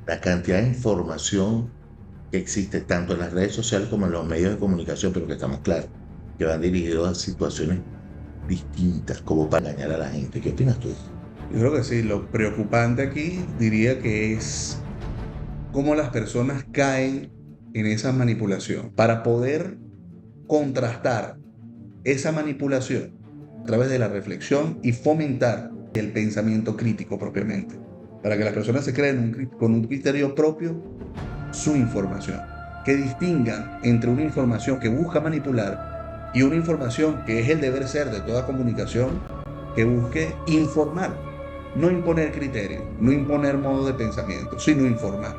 la cantidad de información que existe tanto en las redes sociales como en los medios de comunicación, pero que estamos claros, que van dirigidos a situaciones distintas, como para engañar a la gente. ¿Qué opinas tú? Yo creo que sí, lo preocupante aquí diría que es cómo las personas caen en esa manipulación. Para poder contrastar esa manipulación a través de la reflexión y fomentar el pensamiento crítico propiamente, para que las personas se creen con un criterio propio su información, que distingan entre una información que busca manipular y una información que es el deber ser de toda comunicación, que busque informar, no imponer criterios, no imponer modo de pensamiento, sino informar.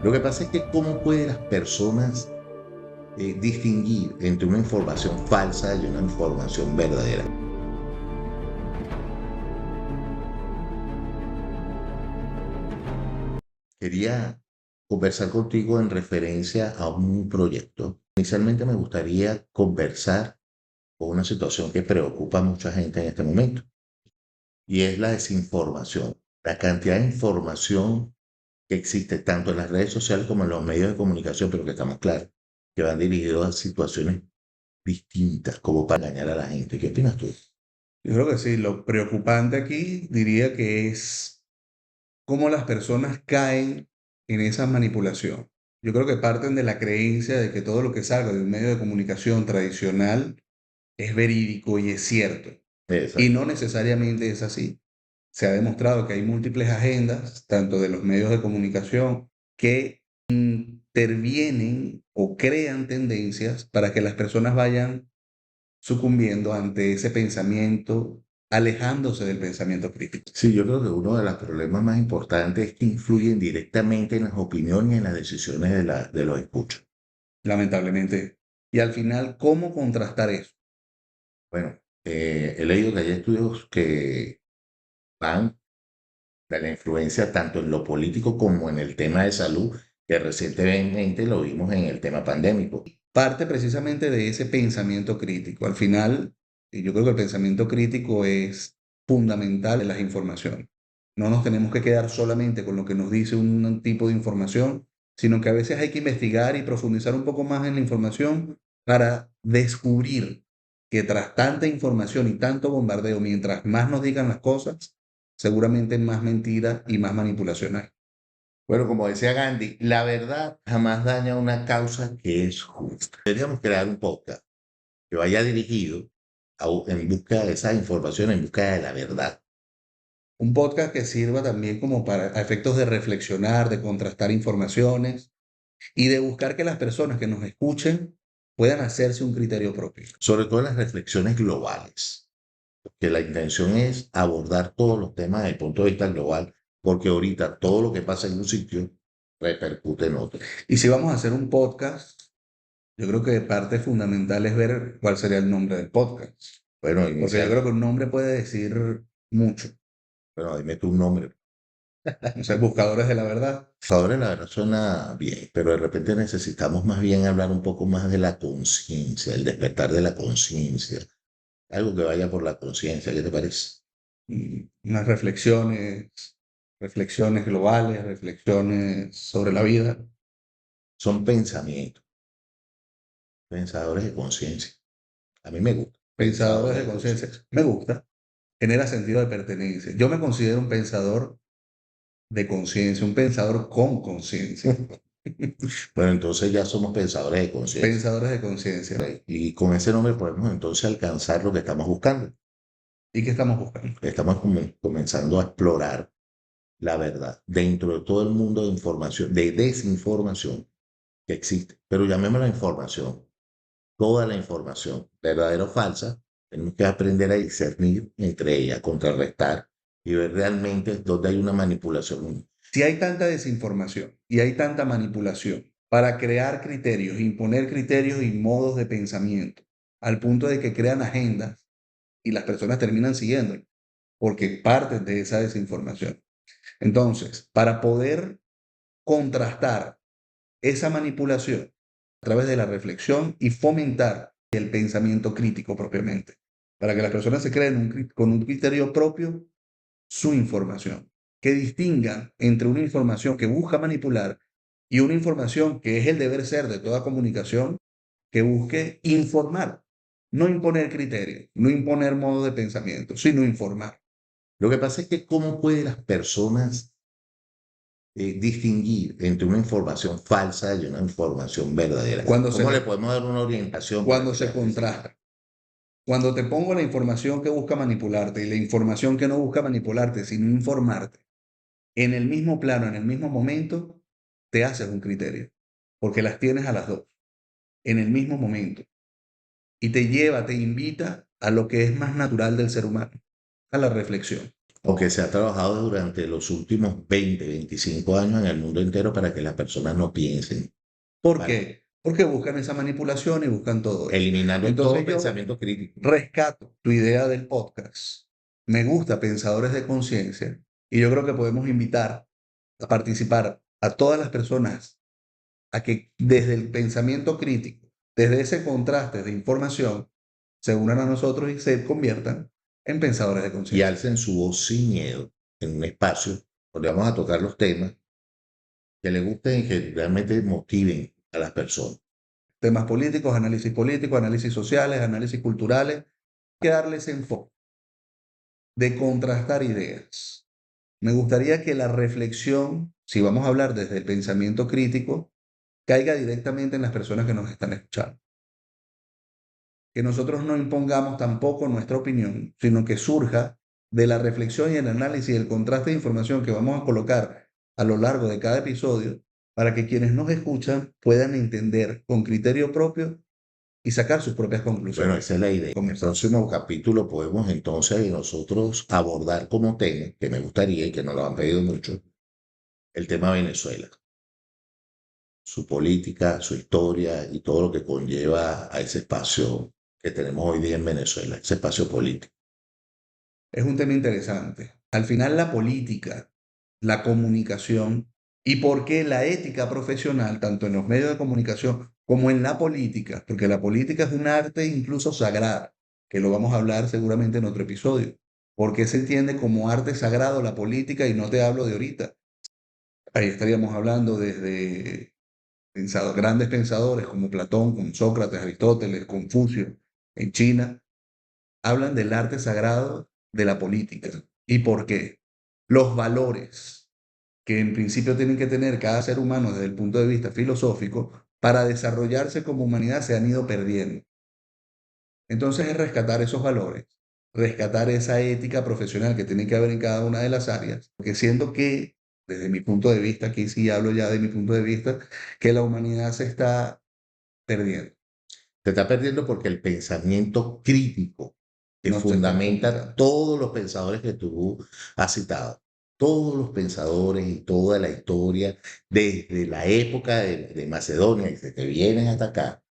Lo que pasa es que cómo pueden las personas distinguir entre una información falsa y una información verdadera. Quería conversar contigo en referencia a un proyecto. Inicialmente me gustaría conversar con una situación que preocupa a mucha gente en este momento, y es la desinformación. La cantidad de información que existe tanto en las redes sociales como en los medios de comunicación, pero que estamos claros, que van dirigidos a situaciones distintas, como para engañar a la gente. ¿Qué opinas tú? Yo creo que sí, lo preocupante aquí diría que es cómo las personas caen en esa manipulación. Yo creo que parten de la creencia de que todo lo que salga de un medio de comunicación tradicional es verídico y es cierto. Y Exacto. no necesariamente es así. Se ha demostrado que hay múltiples agendas, tanto de los medios de comunicación, que intervienen o crean tendencias para que las personas vayan sucumbiendo ante ese pensamiento, alejándose del pensamiento crítico, Sí, yo creo que uno de los problemas más importantes es que influyen directamente en las opiniones y en las decisiones de los escuchas. lamentablemente. Y al final, ¿cómo contrastar eso? Bueno, he leído que hay estudios que van de la influencia tanto en lo político como en el tema de salud, que recientemente lo vimos en el tema pandémico. Parte precisamente de ese pensamiento crítico. Al final, yo creo que el pensamiento crítico es fundamental en las informaciones. No nos tenemos que quedar solamente con lo que nos dice un tipo de información, sino que a veces hay que investigar y profundizar un poco más en la información para descubrir que tras tanta información y tanto bombardeo, mientras más nos digan las cosas, seguramente más mentira y más manipulación hay. Bueno, como decía Gandhi, la verdad jamás daña una causa que es justa. Deberíamos crear un podcast que vaya dirigido en busca de esa información, en busca de la verdad. Un podcast que sirva también como para a efectos de reflexionar, de contrastar informaciones y de buscar que las personas que nos escuchen puedan hacerse un criterio propio. Sobre todo en las reflexiones globales, que la intención es abordar todos los temas desde el punto de vista global, porque ahorita todo lo que pasa en un sitio repercute en otro. Y si vamos a hacer un podcast, yo creo que parte fundamental es ver cuál sería el nombre del podcast. Bueno, Porque yo creo que un nombre puede decir mucho. bueno, dime tu nombre. O sea, buscadores de la verdad. Ahora la verdad suena bien, pero de repente necesitamos más bien hablar un poco más de la conciencia, el despertar de la conciencia, algo que vaya por la conciencia, ¿qué te parece? Unas reflexiones globales, reflexiones sobre la vida. Son pensamientos, pensadores de conciencia. A mí me gusta, Pensadores pensadores de de conciencia. conciencia. Me gusta. Genera sentido de pertenencia. Yo me considero un pensador de conciencia, un pensador con conciencia. Bueno, entonces ya somos pensadores de conciencia. Pensadores de conciencia. Y con ese nombre podemos entonces alcanzar lo que estamos buscando. ¿Y qué estamos buscando? Estamos comenzando a explorar la verdad dentro de todo el mundo de información, de desinformación que existe. Pero llamémosla información, toda la información, verdadera o falsa, tenemos que aprender a discernir entre ellas, contrarrestar y ver realmente dónde hay una manipulación. Si hay tanta desinformación y hay tanta manipulación para crear criterios, imponer criterios y modos de pensamiento, al punto de que crean agendas y las personas terminan siguiendo, porque parten de esa desinformación. Entonces, para poder contrastar esa manipulación a través de la reflexión y fomentar el pensamiento crítico propiamente, para que las personas se creen con un criterio propio su información, que distingan entre una información que busca manipular y una información que es el deber ser de toda comunicación, que busque informar, no imponer criterios, no imponer modo de pensamiento, sino informar. Lo que pasa es que cómo pueden las personas distinguir entre una información falsa y una información verdadera. Cuando ¿Cómo le se, podemos dar una orientación para cuando que se las personas... contrasta. Cuando te pongo la información que busca manipularte y la información que no busca manipularte, sino informarte, en el mismo plano, en el mismo momento, te haces un criterio, porque las tienes a las dos, en el mismo momento, y te lleva, te invita a lo que es más natural del ser humano, a la reflexión. o que se ha trabajado durante los últimos 20, 25 años en el mundo entero para que las personas no piensen, ¿Por para qué? Porque buscan esa manipulación y buscan todo eso. eliminando todo Entonces yo pensamiento crítico. rescato tu idea del podcast. Me gusta Pensadores de Conciencia y yo creo que podemos invitar a participar a todas las personas a que desde el pensamiento crítico, desde ese contraste de información, se unan a nosotros y se conviertan en pensadores de Y conciencia. alcen su voz sin miedo en un espacio donde vamos a tocar los temas que les gusten y que realmente motiven a las personas. Temas políticos, análisis sociales, análisis culturales, hay que darles enfoque de contrastar ideas. Me gustaría que la reflexión, si vamos a hablar desde el pensamiento crítico, caiga directamente en las personas que nos están escuchando. Que nosotros no impongamos tampoco nuestra opinión, sino que surja de la reflexión y el análisis y el contraste de información que vamos a colocar a lo largo de cada episodio para que quienes nos escuchan puedan entender con criterio propio y sacar sus propias Bueno, conclusiones. esa es la idea. En el próximo capítulo podemos entonces nosotros abordar como tema, que me gustaría y que nos lo han pedido mucho, el tema Venezuela, su política, su historia y todo lo que conlleva a ese espacio que tenemos hoy día en Venezuela, ese espacio político. Es un tema interesante. Al final la política, la comunicación y por qué la ética profesional, tanto en los medios de comunicación como en la política, porque la política es un arte incluso sagrado, que lo vamos a hablar seguramente en otro episodio. ¿Por qué se entiende como arte sagrado la política y no te hablo de ahorita? Ahí estaríamos hablando desde grandes pensadores como Platón, como Sócrates, Aristóteles, Confucio, en China, hablan del arte sagrado de la política. ¿Y por qué? Los valores que en principio tienen que tener cada ser humano desde el punto de vista filosófico para desarrollarse como humanidad se han ido perdiendo. Entonces es rescatar esos valores, rescatar esa ética profesional que tiene que haber en cada una de las áreas, porque siento que, desde mi punto de vista, aquí sí hablo ya de mi punto de vista, que la humanidad se está perdiendo, Se está perdiendo porque el pensamiento crítico que no se está fundamenta fomentando. todos los pensadores que tú has citado, todos los pensadores y toda la historia, desde la época de Macedonia y se te vienen hasta acá,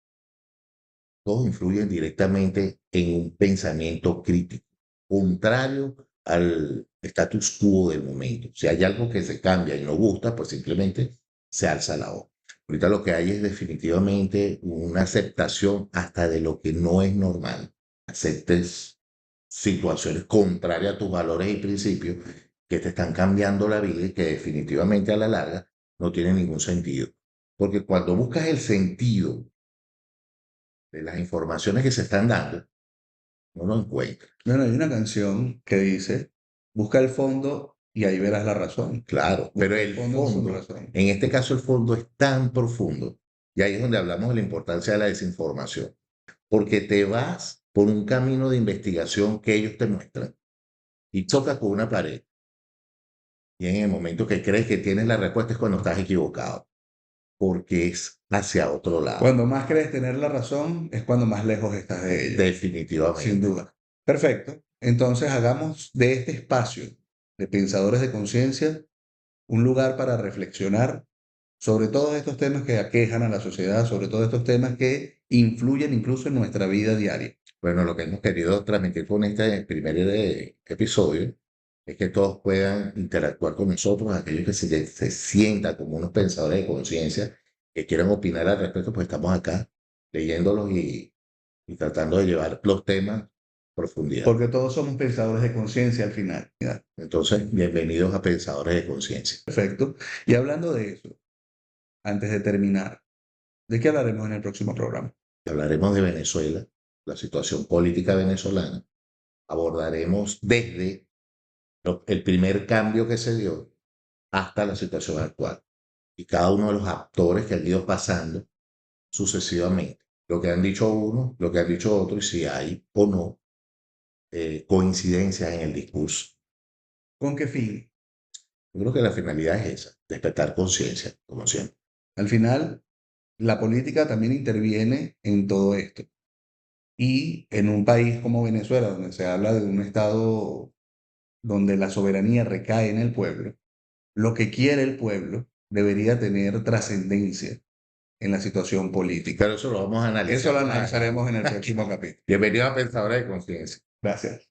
todos influyen directamente en un pensamiento crítico, contrario al status quo del momento. Si hay algo que se cambia y no gusta, pues simplemente se alza la voz. Ahorita lo que hay es definitivamente una aceptación hasta de lo que no es normal. Aceptes situaciones contrarias a tus valores y principios que te están cambiando la vida y que definitivamente a la larga no tienen ningún sentido. Porque cuando buscas el sentido de las informaciones que se están dando, no lo encuentra. Bueno, hay una canción que dice, busca el fondo y ahí verás la razón. Claro, pero Busca el el fondo sin fondo, razón. en este caso el fondo es tan profundo, y ahí es donde hablamos de la importancia de la desinformación, porque te vas por un camino de investigación que ellos te muestran y chocas con una pared, y en el momento que crees que tienes la respuesta es cuando estás equivocado, porque es hacia otro lado, Cuando más crees tener la razón es cuando más lejos estás de ella, sin definitivamente. duda. Perfecto. Entonces hagamos de este espacio de pensadores de conciencia un lugar para reflexionar sobre todos estos temas que aquejan a la sociedad, sobre todos estos temas que influyen incluso en nuestra vida diaria. Bueno, lo que hemos querido transmitir con este primer episodio es que todos puedan interactuar con nosotros, aquellos que se sientan como unos pensadores de conciencia, que quieran opinar al respecto, pues estamos acá leyéndolos y tratando de llevar los temas profundidad. Porque todos somos pensadores de conciencia al final. ¿Ya? Entonces, bienvenidos a Pensadores de Conciencia. Perfecto. Y hablando de eso, antes de terminar, ¿de qué hablaremos en el próximo programa? Hablaremos de Venezuela, la situación política venezolana. Abordaremos desde el primer cambio que se dio hasta la situación actual y cada uno de los actores que han ido pasando sucesivamente. Lo que han dicho uno, lo que han dicho otro y si hay o no coincidencias en el discurso. ¿Con qué fin? Yo creo que la finalidad es esa, despertar conciencia, como siempre. Al final, la política también interviene en todo esto. Y en un país como Venezuela, donde se habla de un estado donde la soberanía recae en el pueblo, lo que quiere el pueblo debería tener trascendencia en la situación política. Pero eso lo vamos a analizar. Eso lo analizaremos en el próximo capítulo. Bienvenido a Pensadores de Conciencia. Gracias.